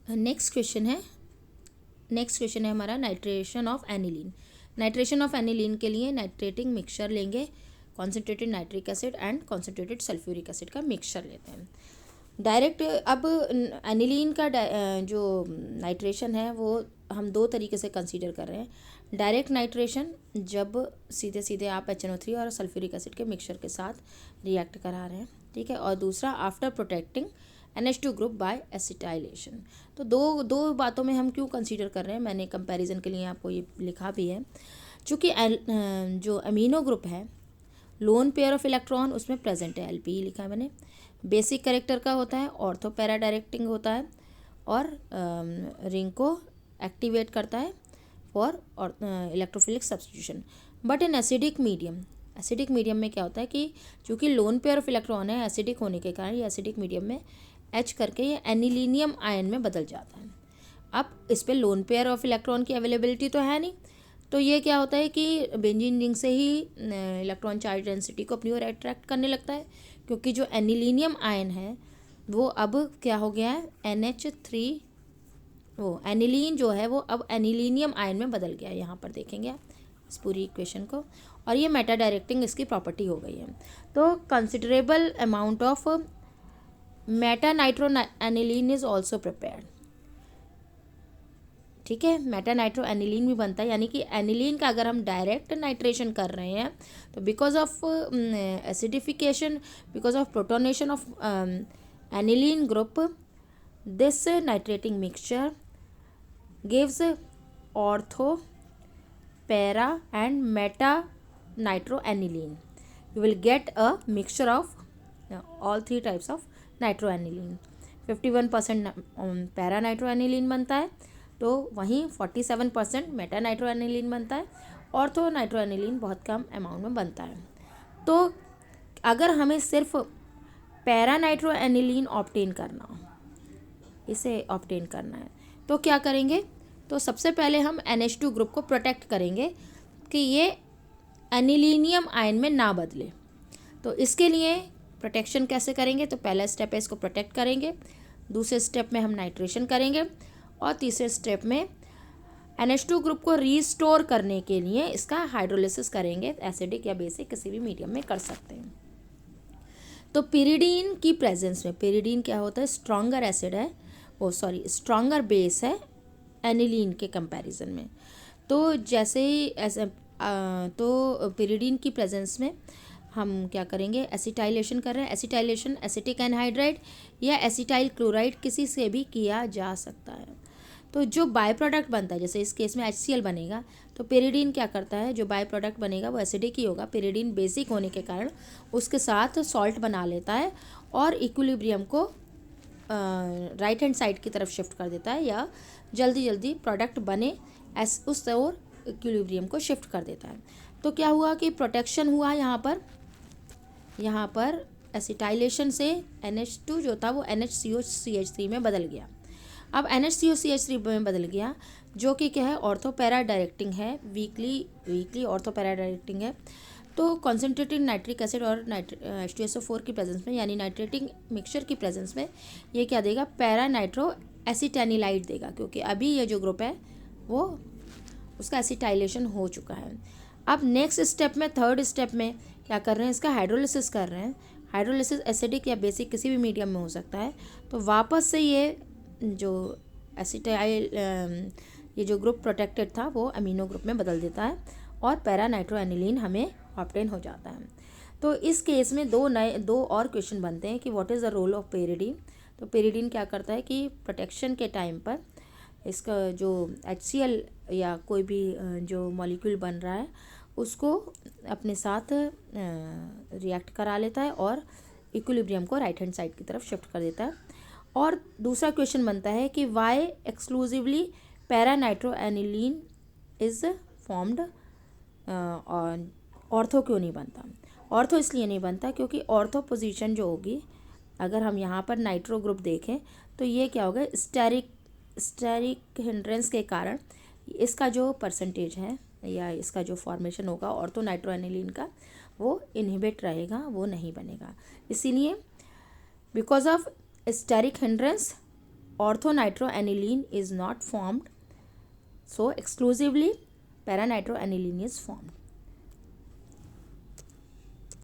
Next question है हमारा nitration of aniline. Nitration of aniline के लिए नाइट्रेटिंग मिक्सचर लेंगे, concentrated nitric acid and concentrated sulphuric acid का मिक्सचर लेते हैं। डायरेक्ट अब एनिलीन का जो नाइट्रेशन है वो हम दो तरीके से कंसीडर कर रहे हैं। डायरेक्ट नाइट्रेशन, जब सीधे सीधे आप HNO3 और सल्फ्यूरिक एसिड के मिक्सचर के साथ रिएक्ट करा रहे हैं, ठीक है। और दूसरा after protecting NH2 group by acetylation. तो दो बातों में हम क्यों कंसीडर कर रहे हैं, मैंने कंपैरिजन के लिए आपको ये लिखा भी है। चूँकि जो अमीनो ग्रुप है, लोन पेयर ऑफ इलेक्ट्रॉन उसमें प्रेजेंट है, LPE लिखा है मैंने। बेसिक कैरेक्टर का होता है, ऑर्थो पैरा डायरेक्टिंग होता है और रिंग को एक्टिवेट करता है for electrophilic substitution. But in acidic medium में क्या होता है कि चूँकि लोन पेयर ऑफ इलेक्ट्रॉन है, एसिडिक होने के कारण ये एसिडिक मीडियम में H करके ये एनिलीनियम आयन में बदल जाता है। अब इस पर लोन पेयर ऑफ इलेक्ट्रॉन की अवेलेबिलिटी तो है नहीं, तो ये क्या होता है कि बेंजीन रिंग से ही इलेक्ट्रॉन चार्ज डेंसिटी को अपनी ओर अट्रैक्ट करने लगता है, क्योंकि जो एनिलीनियम आयन है वो अब क्या हो गया है, NH3, वो एनिलीन जो है वो अब एनिलीनियम आयन में बदल गया है। यहाँ पर देखेंगे आप इस पूरी इक्वेशन को, और ये मेटा डायरेक्टिंग इसकी प्रॉपर्टी हो गई है। तो considerable amount of Meta nitro aniline is also prepared, ठीक है। मेटा नाइट्रो एनिलीन भी बनता है, यानी कि एनिलीन का अगर हम डायरेक्ट नाइट्रेशन कर रहे हैं तो because of acidification, because of protonation of aniline group, this nitrating mixture gives ortho para and Meta nitro aniline. You will get a mixture of all three types of nitro aniline. 51% para nitro aniline बनता है, तो वहीं 47% Meta nitro aniline बनता है। Ortho nitro aniline बहुत कम amount में बनता है। तो अगर हमें सिर्फ पैरा नाइट्रो एनिलीन ऑब्टेन करना हो, इसे ऑब्टेन करना है, तो क्या करेंगे, तो सबसे पहले हम NH2 ग्रुप को प्रोटेक्ट करेंगे कि ये एनिलीनियम आयन में ना बदले। तो इसके लिए प्रोटेक्शन कैसे करेंगे, तो पहला स्टेप है इसको प्रोटेक्ट करेंगे, दूसरे स्टेप में हम नाइट्रेशन करेंगे, और तीसरे स्टेप में NH2 ग्रुप को रीस्टोर करने के लिए इसका हाइड्रोलिसिस करेंगे। एसिडिक या बेसिक किसी भी मीडियम में कर सकते हैं। तो पिरिडीन की प्रेजेंस में, पिरिडीन क्या होता है, स्ट्रॉन्गर एसिड है, स्ट्रॉन्गर बेस है एनिलीन के कंपैरिजन में। तो जैसे ही तो पिरिडीन की प्रेजेंस में हम क्या करेंगे, एसिटाइलेशन कर रहे हैं। एसिटाइलेशन एसिटिक एनहाइड्राइड या एसिटाइल क्लोराइड किसी से भी किया जा सकता है। तो जो बाय प्रोडक्ट बनता है, जैसे इस केस में HCl बनेगा, तो पिरिडीन क्या करता है, जो बाय प्रोडक्ट बनेगा वो एसिडिक ही होगा। पिरिडीन बेसिक होने के कारण उसके साथ सॉल्ट बना लेता है और इक्विलिब्रियम को राइट हैंड साइड की तरफ शिफ्ट कर देता है, या जल्दी जल्दी प्रोडक्ट बने उस ओर इक्विलिब्रियम को शिफ्ट कर देता है। तो क्या हुआ कि प्रोटेक्शन हुआ यहाँ पर एसिटाइलेशन से NH2 जो था वो NHCOCH3 में बदल गया। अब NHCOCH3 में बदल गया, जो कि क्या है, ऑर्थो पैरा डायरेक्टिंग है, वीकली ऑर्थो पैरा डायरेक्टिंग है। तो कॉन्सेंट्रेटेड नाइट्रिक एसिड और H2SO4 की प्रेजेंस में, यानी नाइट्रेटिंग मिक्सचर की प्रेजेंस में, ये क्या देगा, पैरा नाइट्रो एसिटेनिलाइट देगा, क्योंकि अभी ये जो ग्रुप है वो उसका एसिटाइलेशन हो चुका है। अब नेक्स्ट स्टेप में, थर्ड स्टेप में क्या कर रहे हैं, इसका हाइड्रोलिसिस कर रहे हैं। हाइड्रोलिसिस एसिडिक या बेसिक किसी भी मीडियम में हो सकता है। तो वापस से ये जो एसिटाइल ये जो ग्रुप प्रोटेक्टेड था वो अमीनो ग्रुप में बदल देता है, और पैरा नाइट्रो एनिलीन हमें ऑब्टेन हो जाता है। तो इस केस में दो और क्वेश्चन बनते हैं कि what is the role of pyridine. तो पेरिडीन क्या करता है कि प्रोटेक्शन के टाइम पर इसका जो HCl या कोई भी जो मॉलिक्यूल बन रहा है उसको अपने साथ रिएक्ट करा लेता है और इक्विलिब्रियम को राइट हैंड साइड की तरफ शिफ्ट कर देता है। और दूसरा क्वेश्चन बनता है कि why exclusively para nitro aniline is formed, ortho क्यों नहीं बनता। ऑर्थो इसलिए नहीं बनता क्योंकि ऑर्थो पोजीशन जो होगी, अगर हम यहाँ पर नाइट्रो ग्रुप देखें तो ये क्या होगा, स्टेरिक हिंड्रेंस के कारण इसका जो परसेंटेज है या इसका जो फॉर्मेशन होगा ऑर्थो नाइट्रो एनिलीन का, वो इनहिबिट रहेगा, वो नहीं बनेगा। इसीलिए because of steric hindrance orthonitroaniline is not formed, so exclusively para nitroaniline is formed.